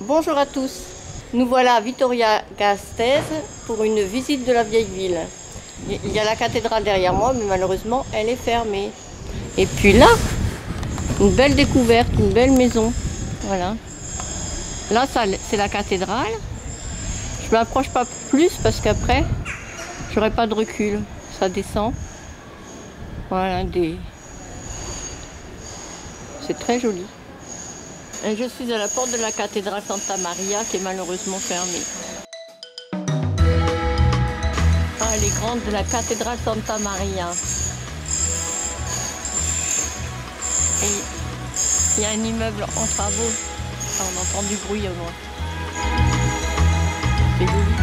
Bonjour à tous, nous voilà à Vitoria-Gasteiz pour une visite de la vieille ville. Il y a la cathédrale derrière moi, mais malheureusement elle est fermée. Et puis là, une belle découverte, une belle maison. Voilà. Là, c'est la cathédrale. Je ne m'approche pas plus parce qu'après, j'aurai pas de recul. Ça descend. Voilà, c'est très joli. Et je suis à la porte de la cathédrale Santa Maria qui est malheureusement fermée. Ah, elle est grande, de la cathédrale Santa Maria. Et il y a un immeuble en travaux. Ah, on entend du bruit au loin. C'est joli.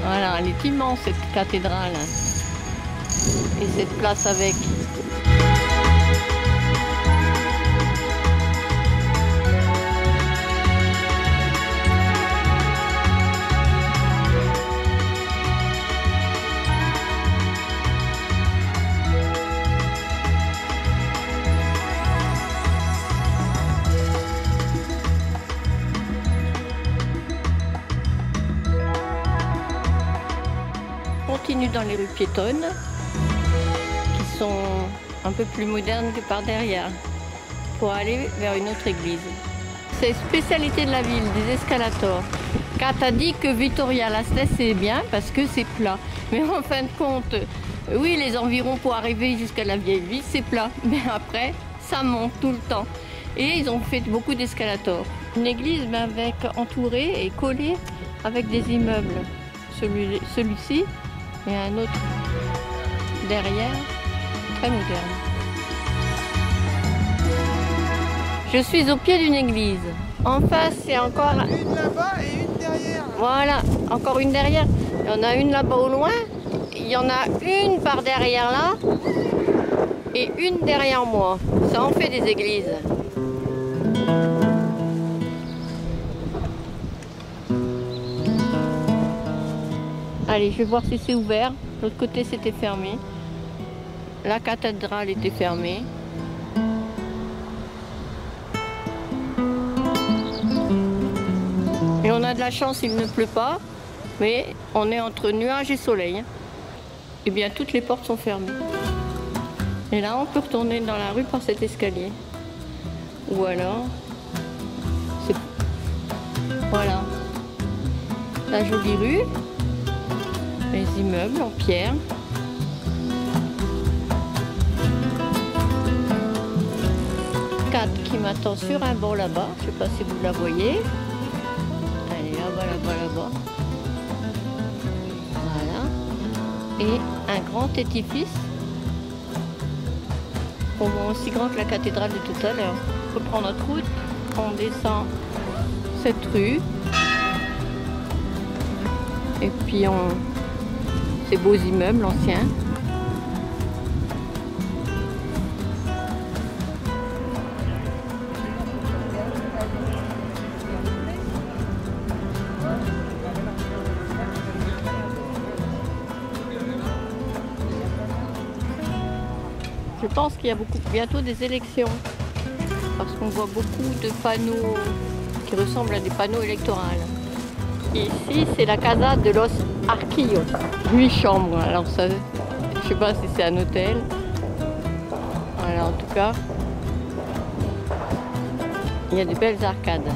Voilà, elle est immense cette cathédrale. Et cette place avec. Continue dans les rues piétonnes qui sont un peu plus modernes que par derrière pour aller vers une autre église. C'est spécialité de la ville, des escalators. Kat a dit que Vitoria-Gasteiz c'est bien parce que c'est plat. Mais en fin de compte, oui, les environs pour arriver jusqu'à la vieille ville c'est plat. Mais après, ça monte tout le temps. Et ils ont fait beaucoup d'escalators. Une église avec entourée et collée avec des immeubles. Celui-ci. Et un autre derrière, très moderne. Je suis au pied d'une église. En face, c'est encore... Une là-bas et une derrière. Voilà, encore une derrière. Il y en a une là-bas au loin. Il y en a une par derrière là. Et une derrière moi. Ça en fait des églises. Allez, je vais voir si c'est ouvert. L'autre côté, c'était fermé. La cathédrale était fermée. Et on a de la chance, il ne pleut pas. Mais on est entre nuages et soleil. Eh bien, toutes les portes sont fermées. Et là, on peut retourner dans la rue par cet escalier. Ou alors... Voilà. La jolie rue. Les immeubles en pierre. Kat qui m'attend sur un banc là-bas. Je ne sais pas si vous la voyez. Allez, là-bas, là-bas, là-bas. Voilà. Et un grand édifice. Au moins aussi grand que la cathédrale de tout à l'heure. On peut prendre notre route. On descend cette rue. Et puis ces beaux immeubles anciens. Je pense qu'il y a bientôt des élections. Parce qu'on voit beaucoup de panneaux qui ressemblent à des panneaux électoraux. Ici, c'est la Casa de los Arquillos. 8 chambres. Alors, ça, je sais pas si c'est un hôtel. Voilà, en tout cas, il y a de belles arcades.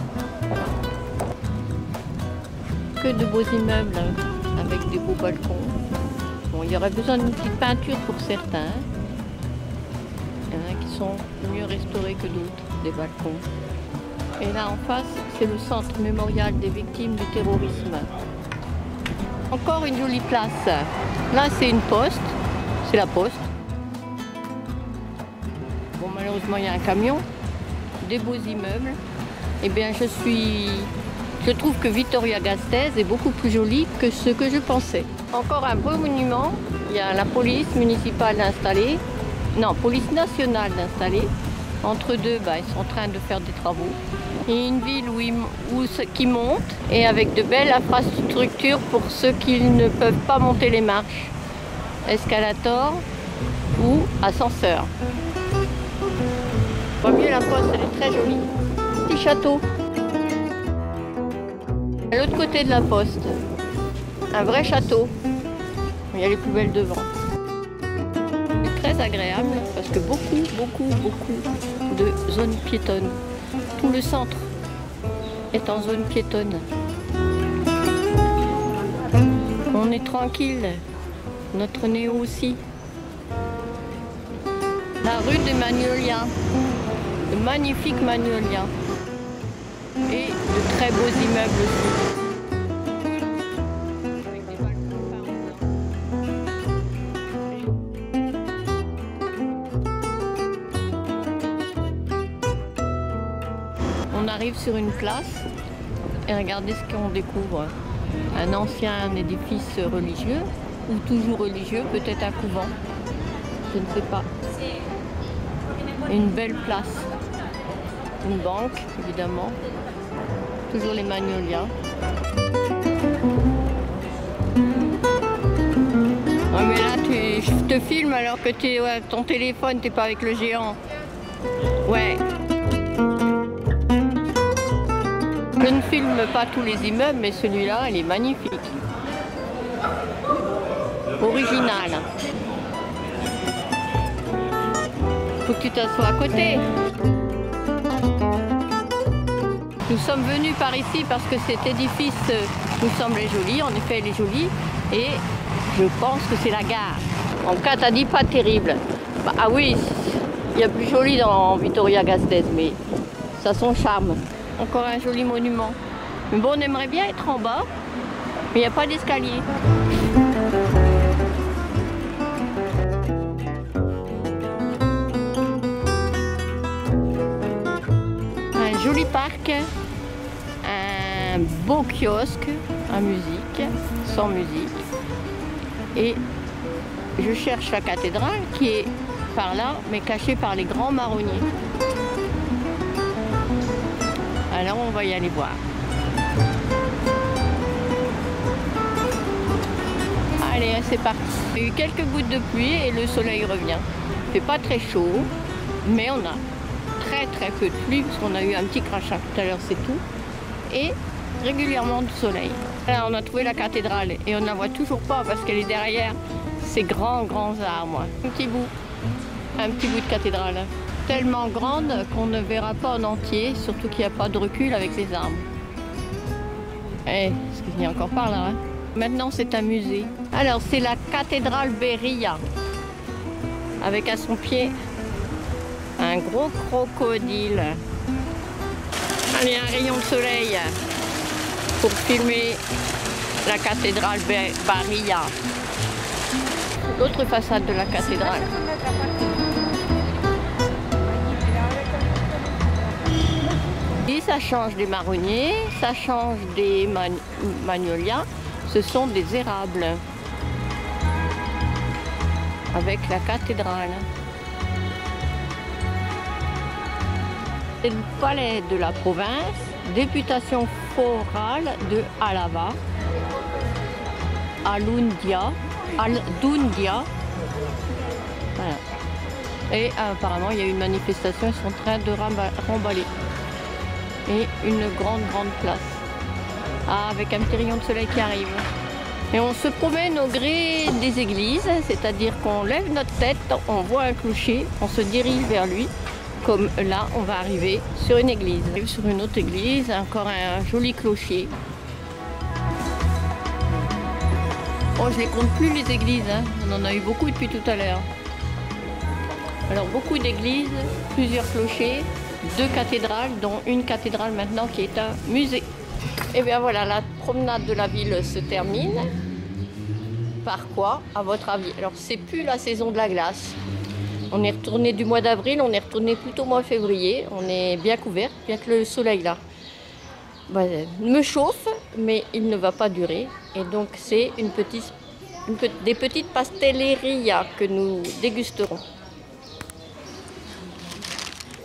Que de beaux immeubles hein, avec des beaux balcons. Bon, il y aurait besoin d'une petite peinture pour certains. Il y en a qui sont mieux restaurés que d'autres, des balcons. Et là en face, c'est le centre mémorial des victimes du terrorisme. Encore une jolie place. Là, c'est une poste. C'est la poste. Bon, malheureusement, il y a un camion. Des beaux immeubles. Eh bien, je trouve que Vitoria-Gasteiz est beaucoup plus jolie que ce que je pensais. Encore un beau monument. Il y a la police municipale installée. Non, police nationale installée. Entre deux, ils sont en train de faire des travaux. Et une ville qui monte et avec de belles infrastructures pour ceux qui ne peuvent pas monter les marches. escalator ou ascenseur. Pas mieux, la poste, elle est très jolie. Petit château. À l'autre côté de la poste, un vrai château. Il y a les poubelles devant. C'est très agréable parce que beaucoup de zones piétonnes. Tout le centre est en zone piétonne. On est tranquille. Notre Néo aussi. La rue des Magnolias. De magnifiques magnolias. Et de très beaux immeubles aussi. On arrive sur une place et regardez ce qu'on découvre. Un ancien édifice religieux, ou toujours religieux, peut-être un couvent. Je ne sais pas. Une belle place. Une banque, évidemment. Toujours les magnolias. Oh mais là, je te filme alors que tu es avec ton téléphone, t'es pas avec le géant. Ouais. Je ne filme pas tous les immeubles, mais celui-là, il est magnifique. Original. Faut que tu t'assoies à côté. Nous sommes venus par ici parce que cet édifice nous semblait joli. En effet, il est joli. Et je pense que c'est la gare. En cas, t'as dit pas terrible. Bah, ah oui, il y a plus joli dans Vitoria-Gasteiz, mais ça a son charme. Encore un joli monument. Mais bon, on aimerait bien être en bas, mais il n'y a pas d'escalier. Un joli parc, un beau kiosque à musique, sans musique. Et je cherche la cathédrale qui est par là, mais cachée par les grands marronniers. Alors on va y aller voir. Allez, c'est parti. Il y a eu quelques gouttes de pluie et le soleil revient. Il fait pas très chaud, mais on a très peu de pluie parce qu'on a eu un petit crachat tout à l'heure, c'est tout. Et régulièrement du soleil. Là, on a trouvé la cathédrale et on ne la voit toujours pas parce qu'elle est derrière ces grands arbres. Un petit bout de cathédrale. Tellement grande qu'on ne verra pas en entier, surtout qu'il n'y a pas de recul avec les arbres. Parce qu'il y a encore par là. Hein. Maintenant, c'est un musée. Alors, c'est la cathédrale Beria, avec à son pied un gros crocodile. Allez, un rayon de soleil pour filmer la cathédrale Beria. L'autre façade de la cathédrale. Et ça change des marronniers, ça change des magnolias, ce sont des érables avec la cathédrale. C'est le palais de la province, députation forale de Alava, Aldundia. Voilà. Et apparemment il y a eu une manifestation, ils sont en train de remballer. Et une grande place. Avec un petit rayon de soleil qui arrive. Et on se promène au gré des églises, c'est-à-dire qu'on lève notre tête, on voit un clocher, on se dirige vers lui. Comme là, on va arriver sur une église. On arrive sur une autre église, encore un joli clocher. Oh, je ne les compte plus les églises, hein. On en a eu beaucoup depuis tout à l'heure. Alors beaucoup d'églises, plusieurs clochers. 2 cathédrales, dont une cathédrale maintenant qui est un musée. Et bien voilà, la promenade de la ville se termine. Par quoi, à votre avis? Alors c'est plus la saison de la glace. On est retourné du mois d'avril, on est retourné plutôt au mois de février. On est bien couvert, bien que le soleil là me chauffe, mais il ne va pas durer. Et donc c'est des petites pastellerias que nous dégusterons.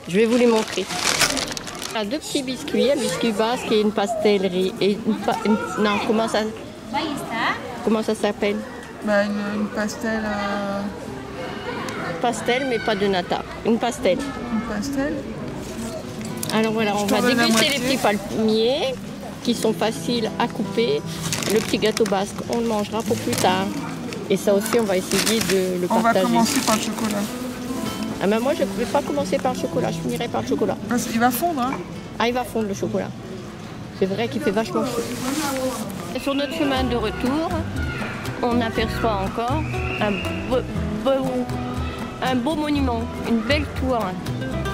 Je vais vous les montrer. Il y a 2 petits biscuits, un biscuit basque et une pastellerie. Et non, comment ça s'appelle? Bah, une pastel. Pastel, mais pas de nata. Une pastel. Une pastel. Alors voilà, on va déguster les petits palmiers qui sont faciles à couper. Le petit gâteau basque, on le mangera pour plus tard. Et ça aussi, on va essayer de le partager. On va commencer par le chocolat. Ah ben moi, je ne vais pas commencer par le chocolat, je finirai par le chocolat. Parce qu'il va fondre, hein? Ah, il va fondre le chocolat. C'est vrai qu'il fait vachement chaud. Et sur notre chemin de retour, on aperçoit encore un beau monument, une belle tour,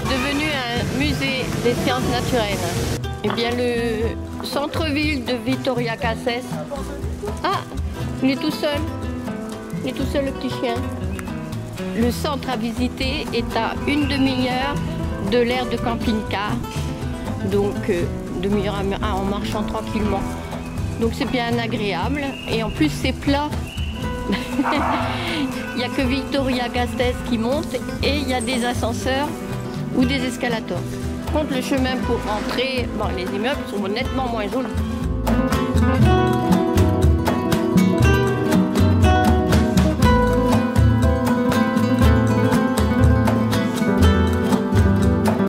devenu un musée des sciences naturelles. Eh bien, le centre-ville de Vitoria-Gasteiz. Ah, il est tout seul. Il est tout seul, le petit chien. Le centre à visiter est à une demi-heure de l'aire de camping-car. Donc, demi-heure en marchant tranquillement. Donc, c'est bien agréable. Et en plus, c'est plat. Il n'y a que Vitoria-Gasteiz qui monte et il y a des ascenseurs ou des escalators. Par contre, le chemin pour entrer, bon, les immeubles sont nettement moins jolis.